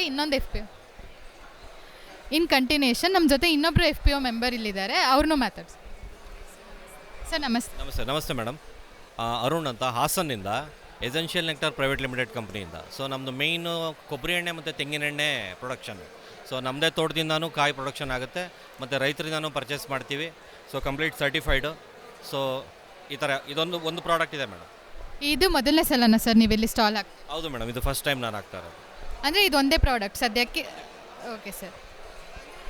ಇನ್ನೊಂದು F P O ಇನ್ continuation ನಮ್ಮ ಜೊತೆ ಇನ್ನೊಬ್ಬರು ಎಫ್ ಪಿ ಒ ಮೆಂಬರ್ ಇಲ್ಲಿದ್ದಾರೆ, ಅವ್ರನ್ನೂ ಮಾತಾಡ್ಸಿ. ಸರ್ ನಮಸ್ತೆ. ನಮಸ್ತೆ ಮೇಡಮ್. ಅರುಣ್ ಅಂತ ಹಾಸನ್ನಿಂದ, ಎಸೆನ್ಷಿಯಲ್ ನೆಕ್ಟರ್ ಪ್ರೈವೇಟ್ ಲಿಮಿಟೆಡ್ ಕಂಪ್ನಿಯಿಂದ. ಸೊ ನಮ್ಮದು ಮೇಯ್ನು ಕೊಬ್ಬರಿ ಎಣ್ಣೆ ಮತ್ತು ತೆಂಗಿನೆಣ್ಣೆ ಪ್ರೊಡಕ್ಷನ್. ಸೊ ನಮ್ಮದೇ ತೋಟದಿಂದನೂ ಕಾಯಿ ಪ್ರೊಡಕ್ಷನ್ ಆಗುತ್ತೆ ಮತ್ತು ರೈತರಿಂದನೂ ಪರ್ಚೇಸ್ ಮಾಡ್ತೀವಿ. So complete certified. ಸೊ ಈ ಥರ ಒಂದು ಪ್ರಾಡಕ್ಟ್ ಇದೆ ಮೇಡಮ್. ಇದು ಮೊದಲನೇ ಸಲನಾ ಸರ್ ನೀವೆಲ್ಲಿ ಸ್ಟಾಲ್ ಹಾಕಿ? ಹೌದು ಮೇಡಮ್, ಇದು ಫಸ್ಟ್ ಟೈಮ್ ನಾನು ಆಗ್ತಾ ಇರೋದು. ಅಂದರೆ ಇದು ಒಂದೇ ಪ್ರಾಡಕ್ಟ್ ಸದ್ಯಕ್ಕೆ? Okay sir.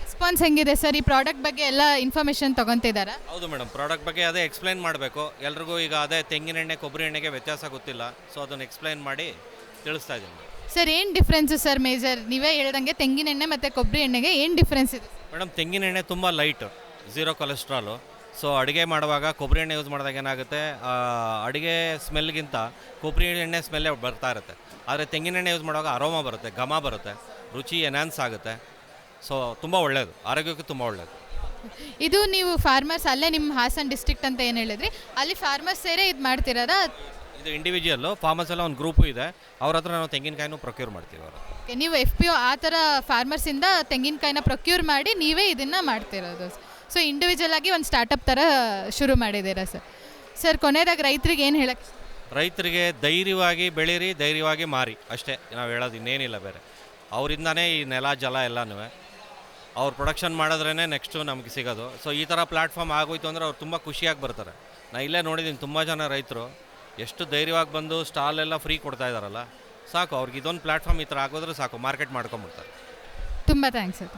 ರೆಸ್ಪಾನ್ಸ್ ಹೆಂಗಿದೆ ಸರ್? ಈ ಪ್ರಾಡಕ್ಟ್ ಬಗ್ಗೆ ಎಲ್ಲ ಇನ್ಫಾರ್ಮೇಷನ್ ತೊಗೊತಿದ್ದಾರಾ? ಹೌದು ಮೇಡಮ್, ಪ್ರಾಡಕ್ಟ್ ಬಗ್ಗೆ ಅದೇ ಎಕ್ಸ್ಪ್ಲೈನ್ ಮಾಡಬೇಕು ಎಲ್ರಿಗೂ. ಈಗ ಅದೇ ತೆಂಗಿನೆಣ್ಣೆ ಕೊಬ್ಬರಿ ಎಣ್ಣೆಗೆ ವ್ಯತ್ಯಾಸ ಗೊತ್ತಿಲ್ಲ. ಸೊ ಅದನ್ನು ಎಕ್ಸ್ಪ್ಲೈನ್ ಮಾಡಿ ತಿಳಿಸ್ತಾ ಇದ್ದೀನಿ ಸರ್. ಏನು ಡಿಫ್ರೆನ್ಸು ಸರ್ ಮೇಜರ್? ನೀವೇ ಹೇಳ್ದಂಗೆ ತೆಂಗಿನೆಣ್ಣೆ ಮತ್ತು ಕೊಬ್ಬರಿ ಎಣ್ಣೆಗೆ ಏನು ಡಿಫ್ರೆನ್ಸ್ ಇದೆ ಮೇಡಮ್? ತೆಂಗಿನೆಣ್ಣೆ ತುಂಬ ಲೈಟು, ಝೀರೋ ಕೊಲೆಸ್ಟ್ರಾಲು. ಸೊ ಅಡುಗೆ ಮಾಡುವಾಗ ಕೊಬ್ಬರಿ ಎಣ್ಣೆ ಯೂಸ್ ಮಾಡಿದಾಗ ಏನಾಗುತ್ತೆ, ಅಡುಗೆ ಸ್ಮೆಲ್ಗಿಂತ ಕೊಬ್ಬರಿ ಎಣ್ಣೆ ಸ್ಮೆಲ್ಲೇ ಬರ್ತಾ ಇರುತ್ತೆ. ಆದರೆ ತೆಂಗಿನೆಣ್ಣೆ ಯೂಸ್ ಮಾಡುವಾಗ ಅರೋಮಾ ಬರುತ್ತೆ, ಘಮ ಬರುತ್ತೆ, ರುಚಿ ಎನ್ಹಾನ್ಸ್ ಆಗುತ್ತೆ. ಸೊ ತುಂಬ ಒಳ್ಳೆಯದು, ಆರೋಗ್ಯಕ್ಕೆ ತುಂಬ ಒಳ್ಳೆಯದು. ಇದು ನೀವು ಫಾರ್ಮರ್ಸ್ ಅಲ್ಲೇ ನಿಮ್ಮ ಹಾಸನ್ ಡಿಸ್ಟ್ರಿಕ್ಟ್ ಅಂತ ಏನು ಹೇಳಿದ್ರಿ, ಅಲ್ಲಿ ಫಾರ್ಮರ್ಸ್ ಸೇರೇ ಇದು ಮಾಡ್ತಿರೋದಾ? ಇದು ಇಂಡಿವಿಜುವಲ್ಲು, ಫಾರ್ಮರ್ಸ್ ಎಲ್ಲ ಒಂದು ಗ್ರೂಪು ಇದೆ, ಅವ್ರ ಹತ್ರ ನಾವು ತೆಂಗಿನಕಾಯಿನೂ ಪ್ರೊಕ್ಯೂರ್ ಮಾಡ್ತೀವಿ. ಅವರು ನೀವು ಎಫ್ ಪಿ ಒ ಆ ಥರ ಫಾರ್ಮರ್ಸಿಂದ ತೆಂಗಿನಕಾಯಿನ ಪ್ರೊಕ್ಯೂರ್ ಮಾಡಿ ನೀವೇ ಇದನ್ನು ಮಾಡ್ತಿರೋದು. ಸೊ ಇಂಡಿವಿಜುವಲ್ ಆಗಿ ಒಂದು ಸ್ಟಾರ್ಟಪ್ ಥರ ಶುರು ಮಾಡಿದ್ದೀರಾ ಸರ್. ಸರ್ ಕೊನೆಯದಾಗಿ ರೈತರಿಗೆ ಏನು ಹೇಳಕ್ಕೆ? ರೈತರಿಗೆ ಧೈರ್ಯವಾಗಿ ಬೆಳೀರಿ, ಧೈರ್ಯವಾಗಿ ಮಾರಿ, ಅಷ್ಟೇ ನಾವು ಹೇಳೋದು, ಇನ್ನೇನಿಲ್ಲ ಬೇರೆ. ಅವರಿಂದನೇ ಈ ನೆಲ ಜಲ ಎಲ್ಲನೂ ಅವ್ರು ಪ್ರೊಡಕ್ಷನ್ ಮಾಡಿದ್ರೇ ನೆಕ್ಸ್ಟು ನಮಗೆ ಸಿಗೋದು. ಸೊ ಈ ಥರ ಪ್ಲ್ಯಾಟ್ಫಾರ್ಮ್ ಆಗೋಯ್ತು ಅಂದರೆ ಅವ್ರು ತುಂಬ ಖುಷಿಯಾಗಿ ಬರ್ತಾರೆ. ನಾನು ಇಲ್ಲೇ ನೋಡಿದ್ದೀನಿ ತುಂಬ ಜನ ರೈತರು ಎಷ್ಟು ಧೈರ್ಯವಾಗಿ ಬಂದು ಸ್ಟಾಲೆಲ್ಲ ಫ್ರೀ ಕೊಡ್ತಾ ಇದ್ದಾರಲ್ಲ, ಸಾಕು ಅವ್ರಿಗೆ ಇದೊಂದು ಪ್ಲ್ಯಾಟ್ಫಾರ್ಮ್ ಈ ಥರ ಆಗೋದ್ರೆ ಸಾಕು, ಮಾರ್ಕೆಟ್ ಮಾಡ್ಕೊಂಬಿಡ್ತಾರೆ. ತುಂಬ ಥ್ಯಾಂಕ್ಸ್ ಸರ್.